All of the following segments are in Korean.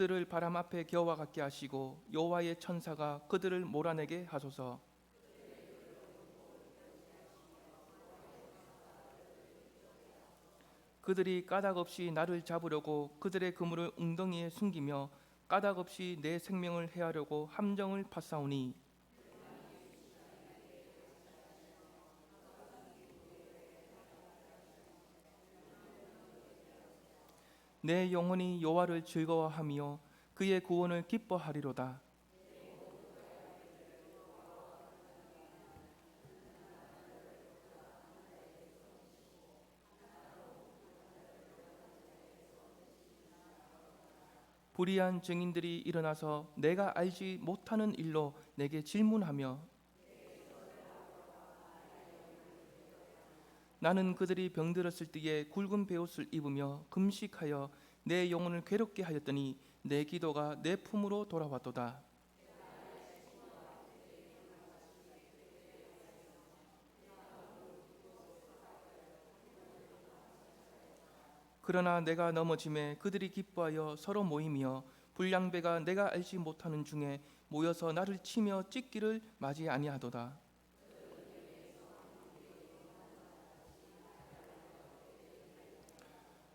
그들을 바람 앞에 겨와 같게 하시고 여호와의 천사가 그들을 몰아내게 하소서. 그들이 까닭 없이 나를 잡으려고 그들의 그물을 웅덩이에 숨기며 까닭 없이 내 생명을 해하려고 함정을 파사오니, 내 영혼이 여호와를 즐거워하며 그의 구원을 기뻐하리로다. 불의한 증인들이 일어나서 내가 알지 못하는 일로 내게 질문하며, 나는 그들이 병들었을 때에 굵은 베옷을 입으며 금식하여 내 영혼을 괴롭게 하였더니 내 기도가 내 품으로 돌아왔도다. 그러나 내가 넘어짐에 그들이 기뻐하여 서로 모이며 불량배가 내가 알지 못하는 중에 모여서 나를 치며 찢기를 맞이 아니하도다.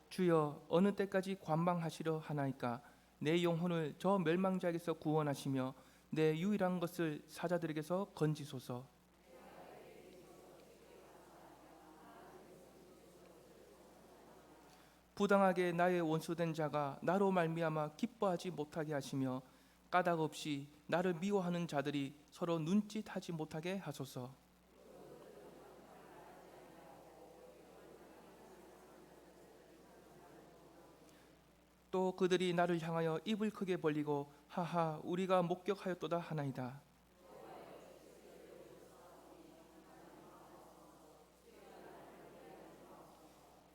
주여, 어느 때까지 관망하시려 하나이까? 내 영혼을 저 멸망자에게서 구원하시며 내 유일한 것을 사자들에게서 건지소서. 부당하게 나의 원수된 자가 나로 말미암아 기뻐하지 못하게 하시며 까닭 없이 나를 미워하는 자들이 서로 눈짓하지 못하게 하소서. 또 그들이 나를 향하여 입을 크게 벌리고 하하 우리가 목격하였도다 하나이다.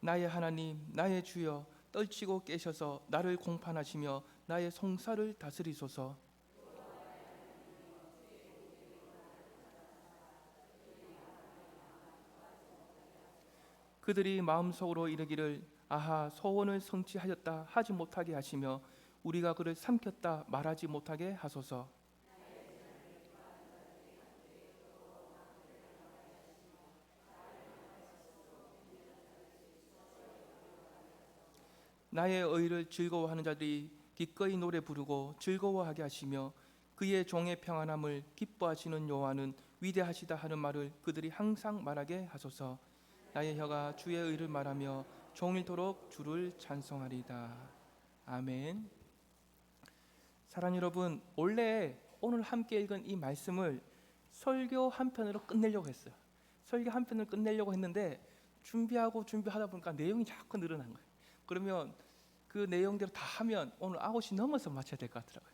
나의 하나님, 나의 주여, 떨치고 깨셔서 나를 공판하시며 나의 송사를 다스리소서. 그들이 마음속으로 이르기를 아하 소원을 성취하였다 하지 못하게 하시며 우리가 그를 삼켰다 말하지 못하게 하소서. 나의 의를 즐거워하는 자들이 기꺼이 노래 부르고 즐거워하게 하시며 그의 종의 평안함을 기뻐하시는 여호와는 위대하시다 하는 말을 그들이 항상 말하게 하소서. 나의 혀가 주의 의를 말하며 종일토록 주를 찬송하리다. 아멘. 사랑하는 여러분, 원래 오늘 함께 읽은 이 말씀을 설교 한 편으로 끝내려고 했어요. 설교 한 편을 끝내려고 했는데 준비하다 보니까 내용이 자꾸 늘어난 거예요. 그러면 그 내용대로 다 하면 오늘 9시 넘어서 마쳐야 될 것 같더라고요.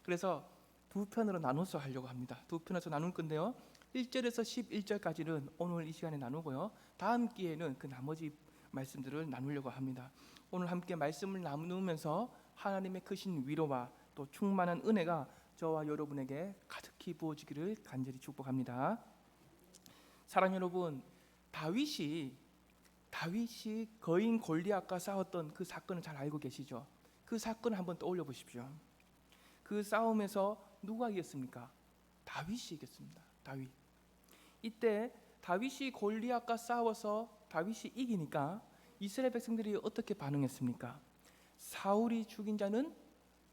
그래서 두 편으로 나눠서 하려고 합니다. 두 편에서 나눌 건데요, 1절에서 11절까지는 오늘 이 시간에 나누고요, 다음 기회에는 그 나머지 말씀들을 나누려고 합니다. 오늘 함께 말씀을 나누면서 하나님의 크신 위로와 또 충만한 은혜가 저와 여러분에게 가득히 부어지기를 간절히 축복합니다. 사랑 여러분, 다윗이 거인 골리앗과 싸웠던 그 사건을 잘 알고 계시죠? 그 사건을 한번 떠올려 보십시오. 그 싸움에서 누가 이겼습니까? 다윗이 이겼습니다. 다윗. 이때 다윗이 골리앗과 싸워서 다윗이 이기니까 이스라엘 백성들이 어떻게 반응했습니까? 사울이 죽인 자는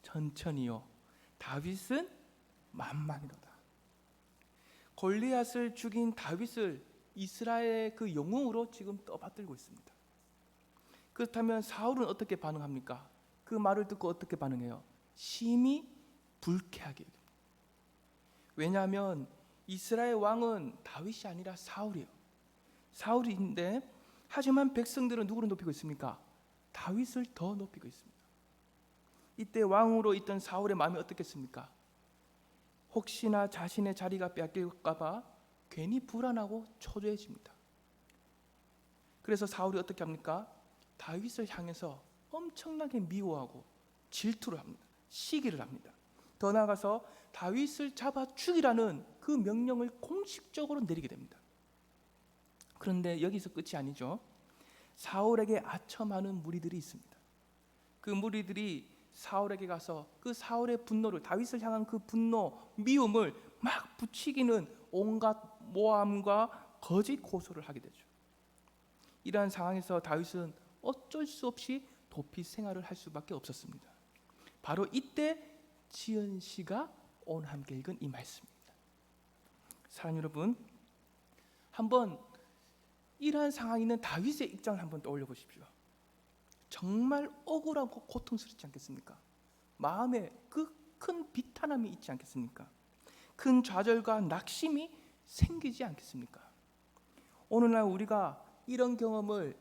천천히요, 다윗은 만만이로다. 골리앗을 죽인 다윗을 이스라엘의 그 영웅으로 지금 떠받들고 있습니다. 그렇다면 사울은 어떻게 반응합니까? 그 말을 듣고 어떻게 반응해요? 심히 불쾌하게. 왜냐하면 이스라엘 왕은 다윗이 아니라 사울이에요. 사울인데 하지만 백성들은 누구를 높이고 있습니까? 다윗을 더 높이고 있습니다. 이때 왕으로 있던 사울의 마음이 어떻겠습니까? 혹시나 자신의 자리가 뺏길까 봐 괜히 불안하고 초조해집니다. 그래서 사울이 어떻게 합니까? 다윗을 향해서 엄청나게 미워하고 질투를 합니다. 시기를 합니다. 더 나아가서 다윗을 잡아 죽이라는 그 명령을 공식적으로 내리게 됩니다. 그런데 여기서 끝이 아니죠. 사울에게 아첨하는 무리들이 있습니다. 그 무리들이 사울에게 가서 그 사울의 분노를, 다윗을 향한 그 분노, 미움을 막 부추기는 온갖 모함과 거짓 고소를 하게 되죠. 이러한 상황에서 다윗은 어쩔 수 없이 도피 생활을 할 수밖에 없었습니다. 바로 이때 지은 씨가 오늘 함께 읽은 이 말씀입니다. 사랑하는 여러분, 한번 이러한 상황에 있는 다윗의 입장을 한번 떠올려 보십시오. 정말 억울하고 고통스럽지 않겠습니까? 마음에 그 큰 비탄함이 있지 않겠습니까? 큰 좌절과 낙심이 생기지 않겠습니까? 오늘날 우리가 이런 경험을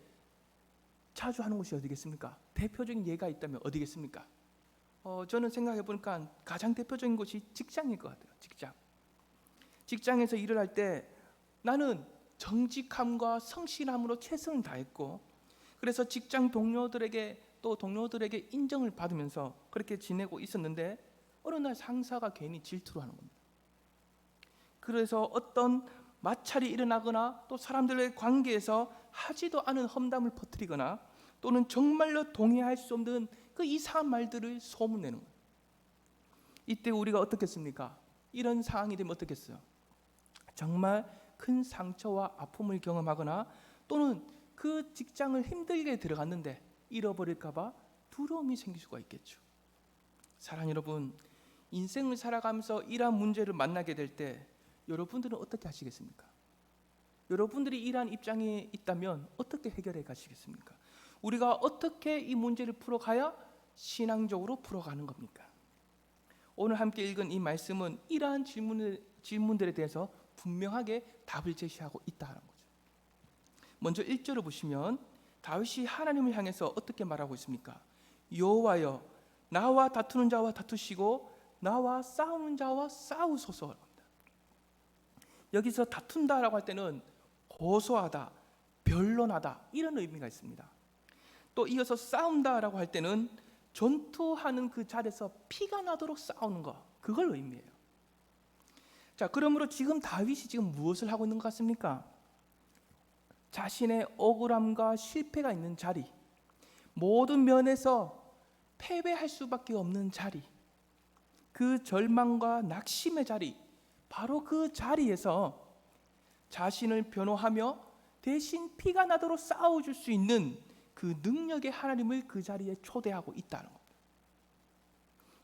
자주 하는 곳이 어디겠습니까? 대표적인 예가 있다면 어디겠습니까? 저는 생각해 보니까 가장 대표적인 곳이 직장일 것 같아요. 직장에서 일을 할 때 나는 정직함과 성실함으로 최선을 다했고, 그래서 직장 동료들에게 인정을 받으면서 그렇게 지내고 있었는데, 어느 날 상사가 괜히 질투를 하는 겁니다. 그래서 어떤 마찰이 일어나거나 또 사람들의 관계에서 하지도 않은 험담을 퍼뜨리거나 또는 정말로 동의할 수 없는 그 이상한 말들을 소문내는 거예요. 이때 우리가 어떻겠습니까? 이런 상황이 되면 어떻겠어요? 정말 큰 상처와 아픔을 경험하거나 또는 그 직장을 힘들게 들어갔는데 잃어버릴까 봐 두려움이 생길 수가 있겠죠. 사랑하는 여러분, 인생을 살아가면서 이러한 문제를 만나게 될 때 여러분들은 어떻게 하시겠습니까? 여러분들이 이러한 입장에 있다면 어떻게 해결해 가시겠습니까? 우리가 어떻게 이 문제를 풀어가야 신앙적으로 풀어가는 겁니까? 오늘 함께 읽은 이 말씀은 이러한 질문들에 대해서 분명하게 답을 제시하고 있다는 거죠. 먼저 1절을 보시면 다윗이 하나님을 향해서 어떻게 말하고 있습니까? 여호와여, 나와 다투는 자와 다투시고 나와 싸우는 자와 싸우소서. 여기서 다툰다라고 할 때는 고소하다, 변론하다 이런 의미가 있습니다. 또 이어서 싸운다라고 할 때는 전투하는 그 자리에서 피가 나도록 싸우는 것, 그걸 의미해요. 자, 그러므로 지금 다윗이 지금 무엇을 하고 있는 것 같습니까? 자신의 억울함과 실패가 있는 자리, 모든 면에서 패배할 수밖에 없는 자리, 그 절망과 낙심의 자리, 바로 그 자리에서 자신을 변호하며 대신 피가 나도록 싸워줄 수 있는 그 능력의 하나님을 그 자리에 초대하고 있다는 겁니다.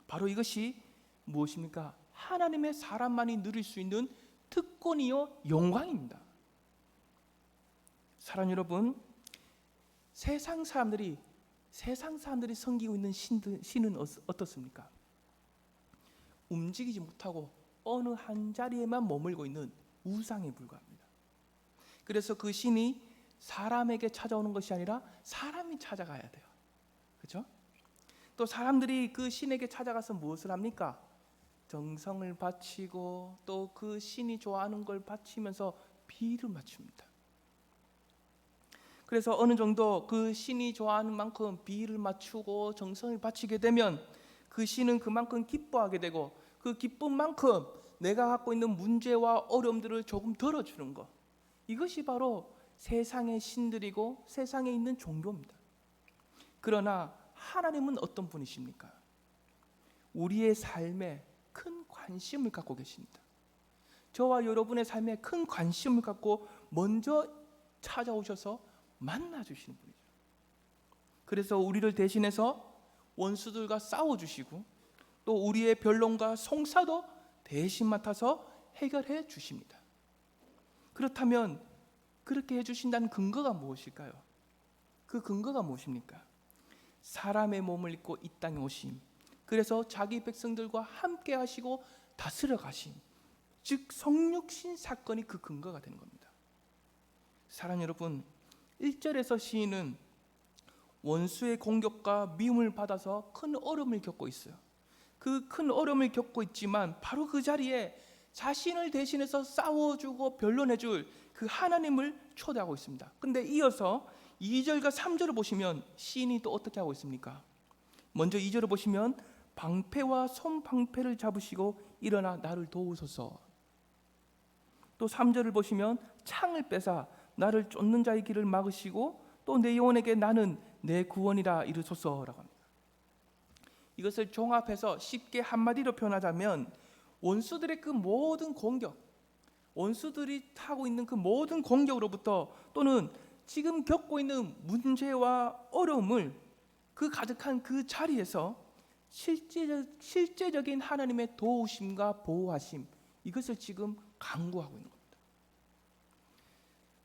바로 이것이 무엇입니까? 하나님의 사람만이 누릴 수 있는 특권이요 영광입니다. 사랑하는 여러분, 세상 사람들이 섬기고 있는 신은 어떻습니까? 움직이지 못하고 어느 한 자리에만 머물고 있는 우상에 불과합니다. 그래서 그 신이 사람에게 찾아오는 것이 아니라 사람이 찾아가야 돼요. 그렇죠? 또 사람들이 그 신에게 찾아가서 무엇을 합니까? 정성을 바치고 또 그 신이 좋아하는 걸 바치면서 비를 맞춥니다. 그래서 어느 정도 그 신이 좋아하는 만큼 비를 맞추고 정성을 바치게 되면 그 신은 그만큼 기뻐하게 되고, 그 기쁨만큼 내가 갖고 있는 문제와 어려움들을 조금 덜어주는 것, 이것이 바로 세상의 신들이고 세상에 있는 종교입니다. 그러나 하나님은 어떤 분이십니까? 우리의 삶에 큰 관심을 갖고 계십니다. 저와 여러분의 삶에 큰 관심을 갖고 먼저 찾아오셔서 만나주시는 분이죠. 그래서 우리를 대신해서 원수들과 싸워주시고 또 우리의 변론과 송사도 대신 맡아서 해결해 주십니다. 그렇다면 그렇게 해주신다는 근거가 무엇일까요? 그 근거가 무엇입니까? 사람의 몸을 입고 이 땅에 오심, 그래서 자기 백성들과 함께 하시고 다스려 가심, 즉 성육신 사건이 그 근거가 되는 겁니다. 사랑하는 여러분, 1절에서 시인은 원수의 공격과 미움을 받아서 큰 어려움을 겪고 있어요. 그 큰 어려움을 겪고 있지만 바로 그 자리에 자신을 대신해서 싸워주고 변론해줄 그 하나님을 초대하고 있습니다. 근데 이어서 2절과 3절을 보시면 시인이 또 어떻게 하고 있습니까? 먼저 2절을 보시면 방패와 손방패를 잡으시고 일어나 나를 도우소서. 또 3절을 보시면 창을 빼사 나를 쫓는 자의 길을 막으시고 또 내 영혼에게 나는 내 구원이라 이르소서라고 합니다. 이것을 종합해서 쉽게 한마디로 표현하자면 원수들의 그 모든 공격, 원수들이 하고 있는 그 모든 공격으로부터 또는 지금 겪고 있는 문제와 어려움을 그 가득한 그 자리에서 실제적인 하나님의 도우심과 보호하심, 이것을 지금 강구하고 있는 겁니다.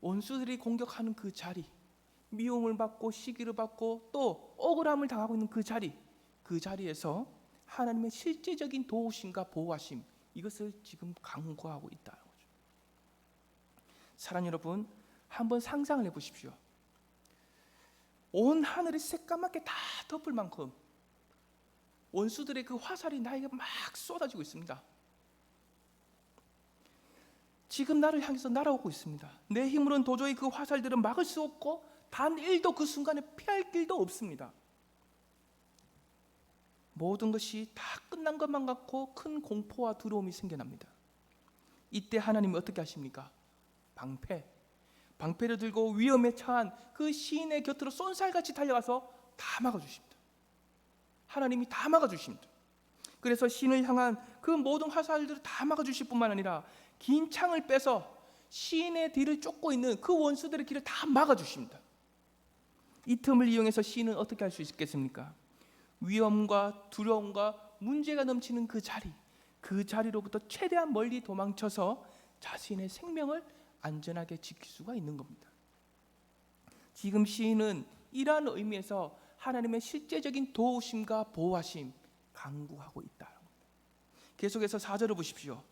원수들이 공격하는 그 자리, 미움을 받고 시기를 받고 또 억울함을 당하고 있는 그 자리, 그 자리에서 하나님의 실제적인 도우심과 보호하심, 이것을 지금 강구하고 있다는 거죠. 사랑하는 여러분, 한번 상상을 해보십시오. 온 하늘이 새까맣게 다 덮을 만큼 원수들의 그 화살이 나에게 막 쏟아지고 있습니다. 지금 나를 향해서 날아오고 있습니다. 내 힘으로는 도저히 그 화살들은 막을 수 없고 단 1도 그 순간에 피할 길도 없습니다. 모든 것이 다 끝난 것만 같고 큰 공포와 두려움이 생겨납니다. 이때 하나님이 어떻게 하십니까? 방패를 들고 위험에 처한 그 시인의 곁으로 쏜살같이 달려가서 다 막아주십니다. 하나님이 다 막아주십니다. 그래서 시인을 향한 그 모든 화살들을 다 막아주실 뿐만 아니라 긴 창을 빼서 시인의 뒤를 쫓고 있는 그 원수들의 길을 다 막아주십니다. 이 틈을 이용해서 시인은 어떻게 할 수 있겠습니까? 위험과 두려움과 문제가 넘치는 그 자리로부터 최대한 멀리 도망쳐서 자신의 생명을 안전하게 지킬 수가 있는 겁니다. 지금 시인은 이러한 의미에서 하나님의 실제적인 도우심과 보호하심 강구하고 있다. 계속해서 4절을 보십시오.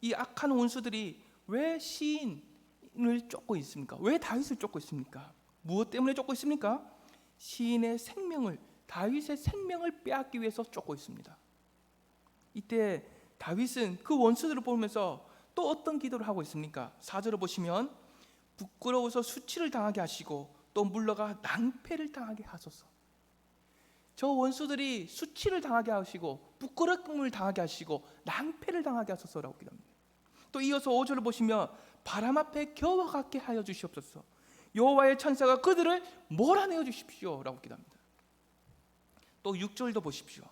이 악한 원수들이 왜 시인을 쫓고 있습니까? 왜 다윗을 쫓고 있습니까? 무엇 때문에 쫓고 있습니까? 시인의 생명을, 다윗의 생명을 빼앗기 위해서 쫓고 있습니다. 이때 다윗은 그 원수들을 보면서 또 어떤 기도를 하고 있습니까? 4절을 보시면 부끄러워서 수치를 당하게 하시고 또 물러가 낭패를 당하게 하소서. 저 원수들이 수치를 당하게 하시고 부끄러움을 당하게 하시고 낭패를 당하게 하소서라고 기도합니다. 또 이어서 5절을 보시면 바람 앞에 겨워갖게 하여 주시옵소서. 여호와의 천사가 그들을 몰아내어 주십시오라고 기도합니다. 또 6절도 보십시오.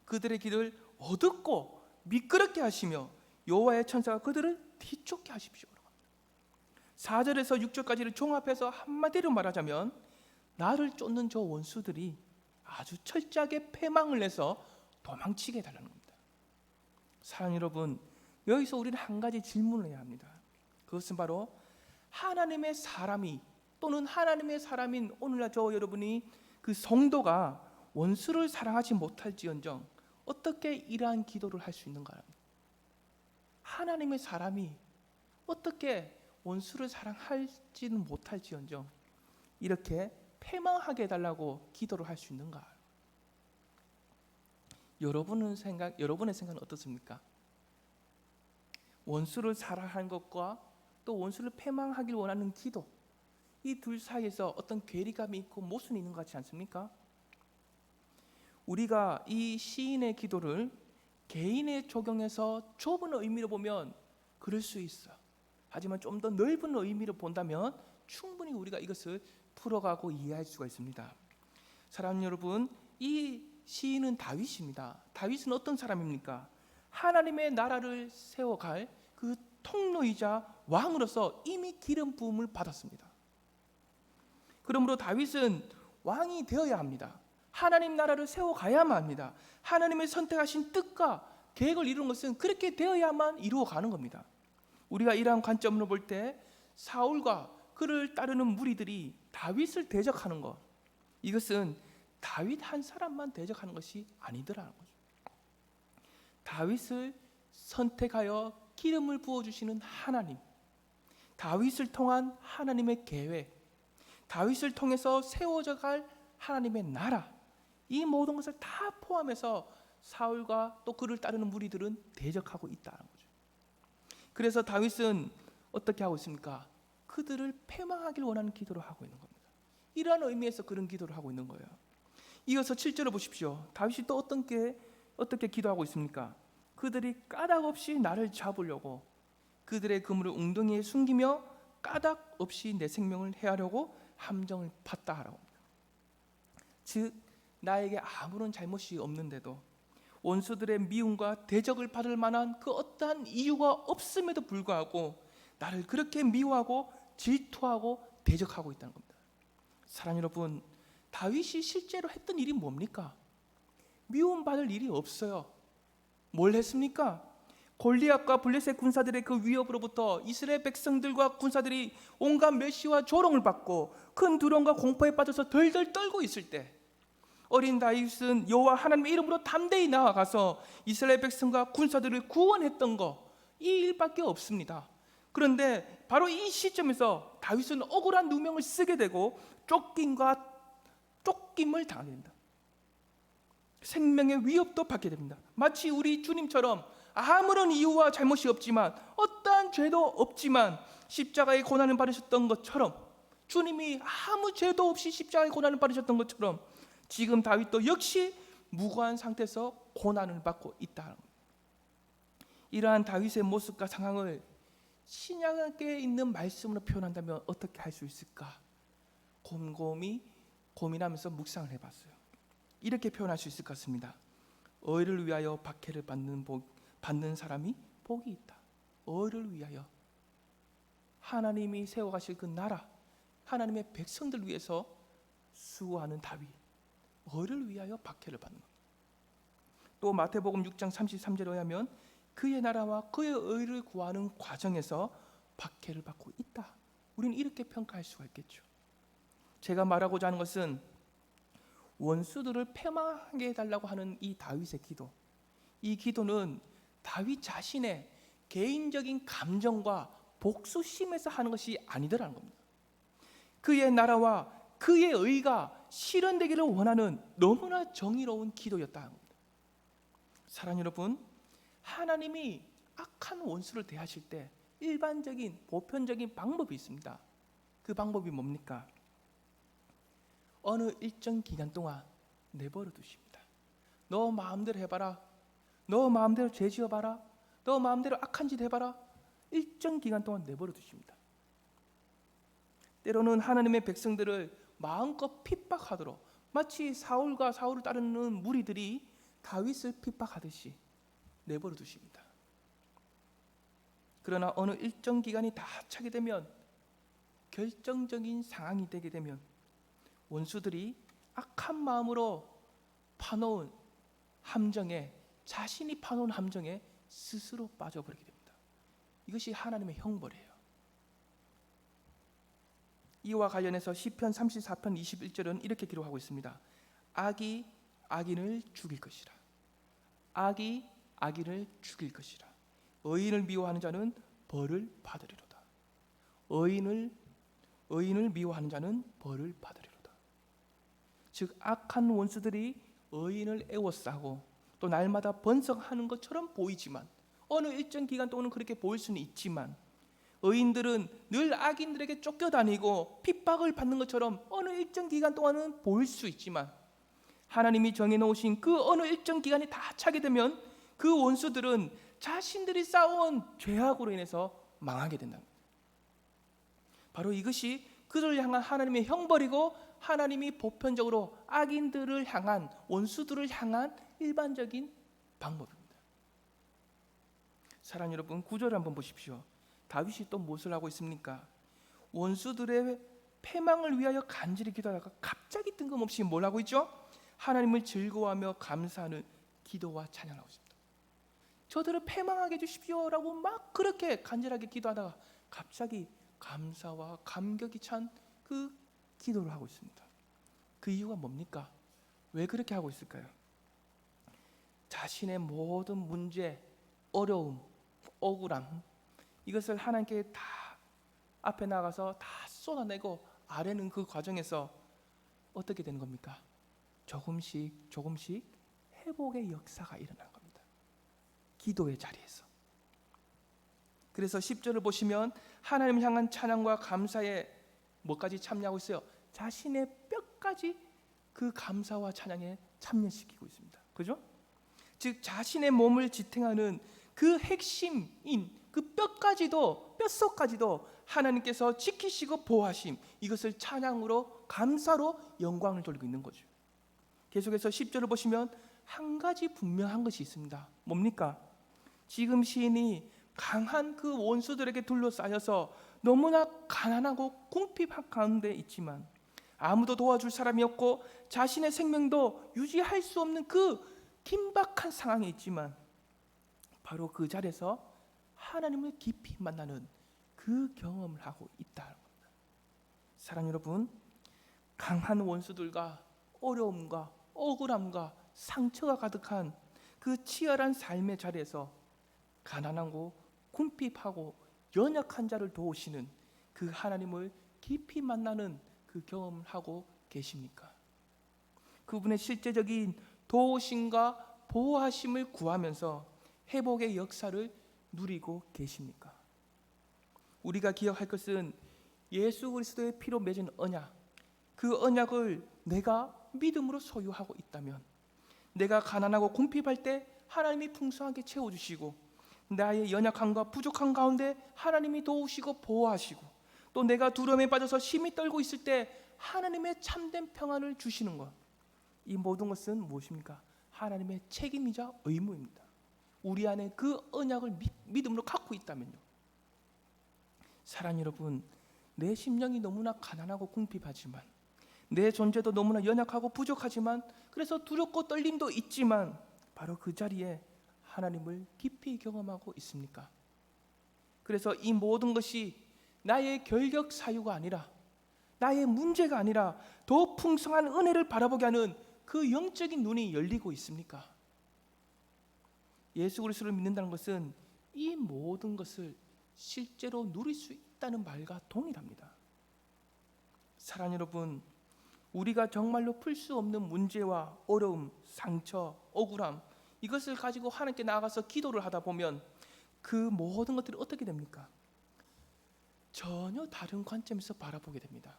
그들의 길을 어둡고 미끄럽게 하시며 여호와의 천사가 그들을 뒤쫓게 하십시오. 4절에서 6절까지를 종합해서 한마디로 말하자면 나를 쫓는 저 원수들이 아주 철저하게 패망을 내서 도망치게 해달라는 겁니다. 사랑하는 여러분, 여기서 우리는 한 가지 질문을 해야 합니다. 그것은 바로 하나님의 사람이 또는 하나님의 사람인 오늘날 저 여러분이 그 성도가 원수를 사랑하지 못할지언정 어떻게 이러한 기도를 할 수 있는가? 하나님의 사람이 어떻게 원수를 사랑할지는 못할지언정 이렇게 패망하게 해달라고 기도를 할 수 있는가? 여러분의 생각은 어떻습니까? 원수를 사랑하는 것과 또 원수를 패망하길 원하는 기도, 이 둘 사이에서 어떤 괴리감이 있고 모순이 있는 것 같지 않습니까? 우리가 이 시인의 기도를 개인에 적용해서 좁은 의미로 보면 그럴 수 있어. 하지만 좀 더 넓은 의미로 본다면 충분히 우리가 이것을 풀어가고 이해할 수가 있습니다. 사랑하는 여러분, 이 시인은 다윗입니다. 다윗은 어떤 사람입니까? 하나님의 나라를 세워갈 그 통로이자 왕으로서 이미 기름 부음을 받았습니다. 그러므로 다윗은 왕이 되어야 합니다. 하나님 나라를 세워가야만 합니다. 하나님의 선택하신 뜻과 계획을 이루는 것은 그렇게 되어야만 이루어가는 겁니다. 우리가 이러한 관점으로 볼 때 사울과 그를 따르는 무리들이 다윗을 대적하는 것, 이것은 다윗 한 사람만 대적하는 것이 아니더라는 거죠. 다윗을 선택하여 기름을 부어주시는 하나님, 다윗을 통한 하나님의 계획, 다윗을 통해서 세워져 갈 하나님의 나라, 이 모든 것을 다 포함해서 사울과 또 그를 따르는 무리들은 대적하고 있다는 거죠. 그래서 다윗은 어떻게 하고 있습니까? 그들을 패망하길 원하는 기도를 하고 있는 겁니다. 이러한 의미에서 그런 기도를 하고 있는 거예요. 이어서 7절을 보십시오. 다윗이 또 어떻게 기도하고 있습니까? 그들이 까닭 없이 나를 잡으려고 그들의 그물을 웅덩이에 숨기며 까닭 없이 내 생명을 해하려고 함정을 팠다 하라고. 즉 나에게 아무런 잘못이 없는데도 원수들의 미움과 대적을 받을 만한 그 어떠한 이유가 없음에도 불구하고 나를 그렇게 미워하고 질투하고 대적하고 있다는 겁니다. 사랑하는 여러분, 다윗이 실제로 했던 일이 뭡니까? 미움받을 일이 없어요. 뭘 했습니까? 골리앗과 블레셋 군사들의 그 위협으로부터 이스라엘 백성들과 군사들이 온갖 멸시와 조롱을 받고 큰 두려움과 공포에 빠져서 덜덜 떨고 있을 때 어린 다윗은 여호와 하나님의 이름으로 담대히 나아가서 이스라엘 백성과 군사들을 구원했던 거, 이 일밖에 없습니다. 그런데 바로 이 시점에서 다윗은 억울한 누명을 쓰게 되고 쫓김을 당하게 됩니다. 생명의 위협도 받게 됩니다. 마치 우리 주님처럼 아무런 이유와 잘못이 없지만, 어떠한 죄도 없지만 십자가의 고난을 받으셨던 것처럼, 주님이 아무 죄도 없이 십자가의 고난을 받으셨던 것처럼 지금 다윗도 역시 무고한 상태에서 고난을 받고 있다. 이러한 다윗의 모습과 상황을 신약에 있는 말씀으로 표현한다면 어떻게 할 수 있을까? 곰곰이 고민하면서 묵상을 해봤어요. 이렇게 표현할 수 있을 것 같습니다. 의를 위하여 박해를 받는 사람이 복이 있다. 의를 위하여, 하나님이 세워가실 그 나라, 하나님의 백성들 위해서 수고하는 다윗, 의를 위하여 박해를 받는 것. 또 마태복음 6장 33절에 의하면 그의 나라와 그의 의를 구하는 과정에서 박해를 받고 있다. 우리는 이렇게 평가할 수가 있겠죠. 제가 말하고자 하는 것은 원수들을 패망하게 해달라고 하는 이 다윗의 기도, 이 기도는 다윗 자신의 개인적인 감정과 복수심에서 하는 것이 아니더라는 겁니다. 그의 나라와 그의 의가 실현되기를 원하는 너무나 정의로운 기도였다는 겁니다. 사랑하는 여러분, 하나님이 악한 원수를 대하실 때 일반적인 보편적인 방법이 있습니다. 그 방법이 뭡니까? 어느 일정 기간 동안 내버려 두십니다. 너 마음대로 해봐라. 너 마음대로 죄 지어봐라. 너 마음대로 악한 짓 해봐라. 일정 기간 동안 내버려 두십니다. 때로는 하나님의 백성들을 마음껏 핍박하도록, 마치 사울을 따르는 무리들이 다윗을 핍박하듯이 내버려 두십니다. 그러나 어느 일정 기간이 다 차게 되면, 결정적인 상황이 되게 되면 원수들이 악한 마음으로 파놓은 함정에, 자신이 파놓은 함정에 스스로 빠져버리게 됩니다. 이것이 하나님의 형벌이에요. 이와 관련해서 시편 34편 21절은 이렇게 기록하고 있습니다. 악이 악인을 죽일 것이라. 악이 악인을 죽일 것이라. 의인을 미워하는 자는 벌을 받으리로다. 의인을 미워하는 자는 벌을 받으리로다. 즉, 악한 원수들이 의인을 애워싸고 또 날마다 번성하는 것처럼 보이지만, 어느 일정 기간 동안은 그렇게 보일 수는 있지만, 의인들은 늘 악인들에게 쫓겨다니고 핍박을 받는 것처럼 어느 일정 기간 동안은 보일 수 있지만, 하나님이 정해놓으신 그 어느 일정 기간이 다 차게 되면 그 원수들은 자신들이 쌓아온 죄악으로 인해서 망하게 된다. 바로 이것이 그들을 향한 하나님의 형벌이고, 하나님이 보편적으로 악인들을 향한, 원수들을 향한 일반적인 방법입니다. 사랑하는 여러분, 9절을 한번 보십시오. 다윗이 또 무엇을 하고 있습니까? 원수들의 패망을 위하여 간절히 기도하다가 갑자기 뜬금없이 뭘 하고 있죠? 하나님을 즐거워하며 감사하는 기도와 찬양을 하고 있습니다. 저들을 패망하게 해주십시오라고 막 그렇게 간절하게 기도하다가 갑자기 감사와 감격이 찬 그 기도를 하고 있습니다. 그 이유가 뭡니까? 왜 그렇게 하고 있을까요? 자신의 모든 문제, 어려움, 억울함, 이것을 하나님께 다 앞에 나가서 다 쏟아내고 아래는 그 과정에서 어떻게 되는 겁니까? 조금씩 회복의 역사가 일어나는 겁니다. 기도의 자리에서. 그래서 10절을 보시면 하나님을 향한 찬양과 감사에 뭐까지 참여하고 있어요? 자신의 뼈까지 그 감사와 찬양에 참여시키고 있습니다. 그죠? 즉, 자신의 몸을 지탱하는 그 핵심인 그 뼛속까지도 하나님께서 지키시고 보호하심, 이것을 찬양으로, 감사로 영광을 돌리고 있는 거죠. 계속해서 10절을 보시면 한 가지 분명한 것이 있습니다. 뭡니까? 지금 시인이 강한 그 원수들에게 둘러싸여서 너무나 가난하고 궁핍한 가운데 있지만 아무도 도와줄 사람이 없고 자신의 생명도 유지할 수 없는 그 긴박한 상황에 있지만 바로 그 자리에서 하나님을 깊이 만나는 그 경험을 하고 있다는 겁니다. 사랑 여러분, 강한 원수들과 어려움과 억울함과 상처가 가득한 그 치열한 삶의 자리에서 가난하고 궁핍하고 연약한 자를 도우시는 그 하나님을 깊이 만나는 그 경험을 하고 계십니까? 그분의 실제적인 도우심과 보호하심을 구하면서 회복의 역사를 누리고 계십니까? 우리가 기억할 것은 예수 그리스도의 피로 맺은 언약, 그 언약을 내가 믿음으로 소유하고 있다면 내가 가난하고 궁핍할 때 하나님이 풍성하게 채워주시고 나의 연약함과 부족한 가운데 하나님이 도우시고 보호하시고 또 내가 두려움에 빠져서 심히 떨고 있을 때 하나님의 참된 평안을 주시는 것, 이 모든 것은 무엇입니까? 하나님의 책임이자 의무입니다. 우리 안에 그 언약을 믿음으로 갖고 있다면요. 사랑 여러분, 내 심령이 너무나 가난하고 궁핍하지만 내 존재도 너무나 연약하고 부족하지만 그래서 두렵고 떨림도 있지만 바로 그 자리에 하나님을 깊이 경험하고 있습니까? 그래서 이 모든 것이 나의 결격 사유가 아니라 나의 문제가 아니라 더 풍성한 은혜를 바라보게 하는 그 영적인 눈이 열리고 있습니까? 예수 그리스도를 믿는다는 것은 이 모든 것을 실제로 누릴 수 있다는 말과 동일합니다. 사랑 여러분, 우리가 정말로 풀 수 없는 문제와 어려움, 상처, 억울함, 이것을 가지고 하나님께 나아가서 기도를 하다 보면 그 모든 것들이 어떻게 됩니까? 전혀 다른 관점에서 바라보게 됩니다.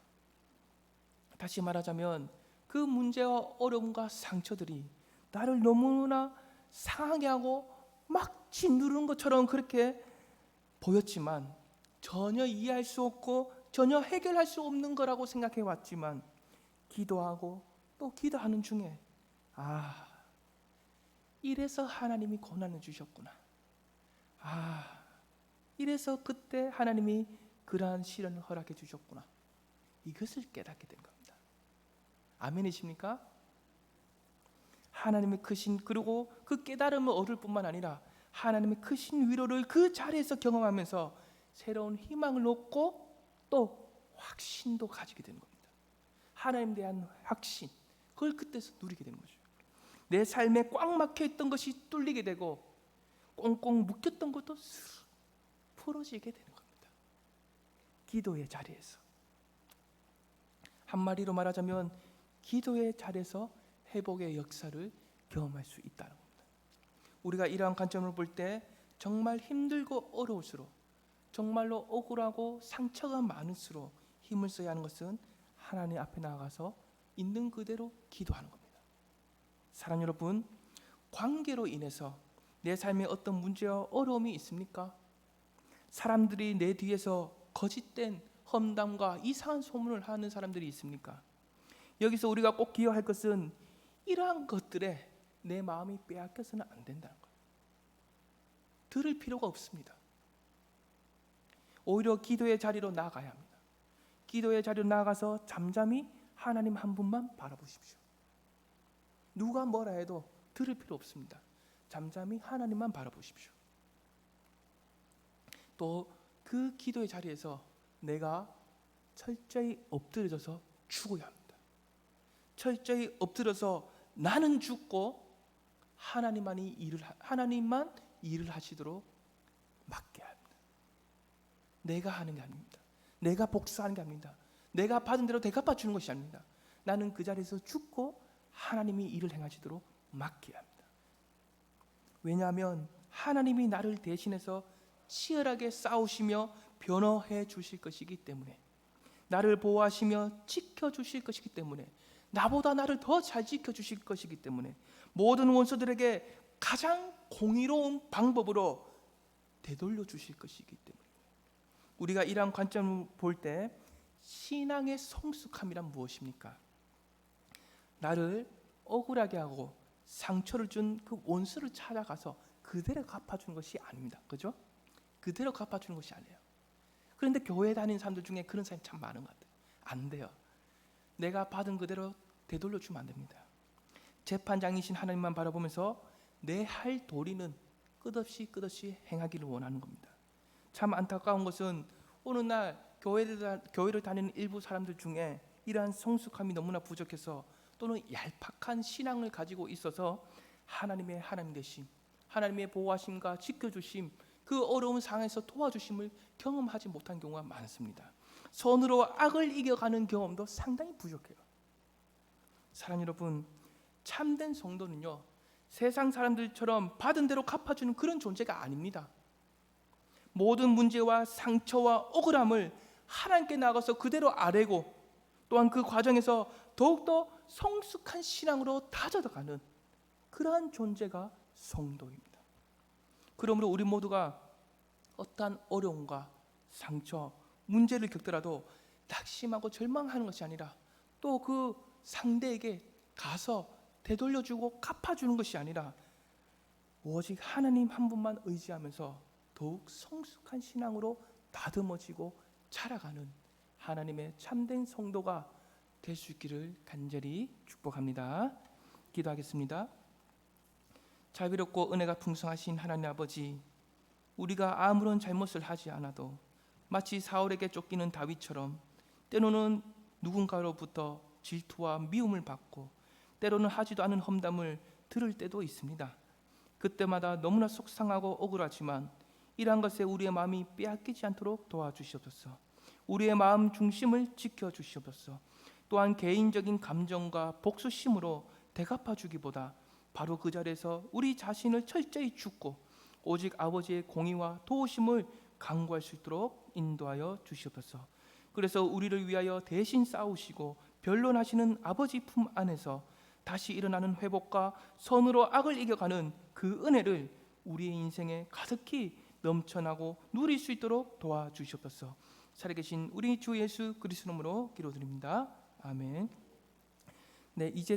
다시 말하자면 그 문제와 어려움과 상처들이 나를 너무나 상하게 하고 막 짓누르는 것처럼 그렇게 보였지만 전혀 이해할 수 없고 전혀 해결할 수 없는 거라고 생각해 왔지만 기도하고 또 기도하는 중에 이래서 하나님이 고난을 주셨구나. 이래서 그때 하나님이 그러한 시련을 허락해 주셨구나. 이것을 깨닫게 된 겁니다. 아멘이십니까? 하나님의 크신, 그리고 그 깨달음을 얻을 뿐만 아니라 하나님의 크신 위로를 그 자리에서 경험하면서 새로운 희망을 얻고 또 확신도 가지게 되는 겁니다. 하나님에 대한 확신, 그걸 그때서 누리게 되는 거죠. 내 삶에 꽉 막혀있던 것이 뚫리게 되고 꽁꽁 묶였던 것도 슥 풀어지게 되는 겁니다. 기도의 자리에서, 한마디로 말하자면 기도의 자리에서 회복의 역사를 경험할 수 있다는 겁니다. 우리가 이러한 관점을 볼 때 정말 힘들고 어려울수록, 정말로 억울하고 상처가 많을수록 힘을 써야 하는 것은 하나님 앞에 나아가서 있는 그대로 기도하는 겁니다. 사랑 여러분, 관계로 인해서 내 삶에 어떤 문제와 어려움이 있습니까? 사람들이 내 뒤에서 거짓된 험담과 이상한 소문을 하는 사람들이 있습니까? 여기서 우리가 꼭 기억할 것은 이러한 것들에 내 마음이 빼앗겨서는 안 된다는 것. 들을 필요가 없습니다. 오히려 기도의 자리로 나아가야 합니다. 기도의 자리로 나아가서 잠잠히 하나님 한 분만 바라보십시오. 누가 뭐라 해도 들을 필요 없습니다. 잠잠히 하나님만 바라보십시오. 또 그 기도의 자리에서 내가 철저히 엎드려져서 죽어야 합니다. 철저히 엎드려서 나는 죽고 하나님만 일을 하시도록 맡겨야 합니다. 내가 하는 게 아닙니다. 내가 복수하는 게 아닙니다. 내가 받은 대로 대갚아 주는 것이 아닙니다. 나는 그 자리에서 죽고 하나님이 일을 행하시도록 맡겨야 합니다. 왜냐하면 하나님이 나를 대신해서 치열하게 싸우시며 변호해 주실 것이기 때문에, 나를 보호하시며 지켜주실 것이기 때문에, 나보다 나를 더 잘 지켜주실 것이기 때문에 모든 원수들에게 가장 공의로운 방법으로 되돌려 주실 것이기 때문에 우리가 이러한 관점을 볼 때 신앙의 성숙함이란 무엇입니까? 나를 억울하게 하고 상처를 준 그 원수를 찾아가서 그대로 갚아주는 것이 아닙니다. 그죠? 그대로 갚아주는 것이 아니에요. 그런데 교회 다니는 사람들 중에 그런 사람이 참 많은 것 같아요. 안 돼요. 내가 받은 그대로 되돌려 주면 안 됩니다. 재판장이신 하나님만 바라보면서 내 할 도리는 끝없이 행하기를 원하는 겁니다. 참 안타까운 것은 어느 날 교회를 다니는 일부 사람들 중에 이러한 성숙함이 너무나 부족해서 또는 얄팍한 신앙을 가지고 있어서 하나님의 하나님 되심, 하나님의 보호하심과 지켜주심, 그 어려운 상황에서 도와주심을 경험하지 못한 경우가 많습니다. 손으로 악을 이겨가는 경험도 상당히 부족해요. 사랑 여러분, 참된 성도는요, 세상 사람들처럼 받은 대로 갚아주는 그런 존재가 아닙니다. 모든 문제와 상처와 억울함을 하나님께 나가서 그대로 아뢰고, 또한 그 과정에서 더욱더 성숙한 신앙으로 다져가는 그러한 존재가 성도입니다. 그러므로 우리 모두가 어떠한 어려움과 상처, 문제를 겪더라도 낙심하고 절망하는 것이 아니라 또 그 상대에게 가서 되돌려주고 갚아주는 것이 아니라 오직 하나님 한 분만 의지하면서 더욱 성숙한 신앙으로 다듬어지고 자라가는 하나님의 참된 성도가 될 수 있기를 간절히 축복합니다. 기도하겠습니다. 자비롭고 은혜가 풍성하신 하나님 아버지, 우리가 아무런 잘못을 하지 않아도 마치 사울에게 쫓기는 다윗처럼 때로는 누군가로부터 질투와 미움을 받고 때로는 하지도 않은 험담을 들을 때도 있습니다. 그때마다 너무나 속상하고 억울하지만 이러한 것에 우리의 마음이 빼앗기지 않도록 도와주시옵소서. 우리의 마음 중심을 지켜주시옵소서. 또한 개인적인 감정과 복수심으로 대갚아주기보다 바로 그 자리에서 우리 자신을 철저히 죽고 오직 아버지의 공의와 도우심을 강구할 수 있도록 인도하여 주시옵소서. 그래서 우리를 위하여 대신 싸우시고 변론하시는 아버지 품 안에서 다시 일어나는 회복과 선으로 악을 이겨가는 그 은혜를 우리의 인생에 가득히 넘쳐나고 누릴 수 있도록 도와주시옵소서. 살아계신 우리 주 예수 그리스도 이름으로 기도드립니다. 아멘. 네, 이제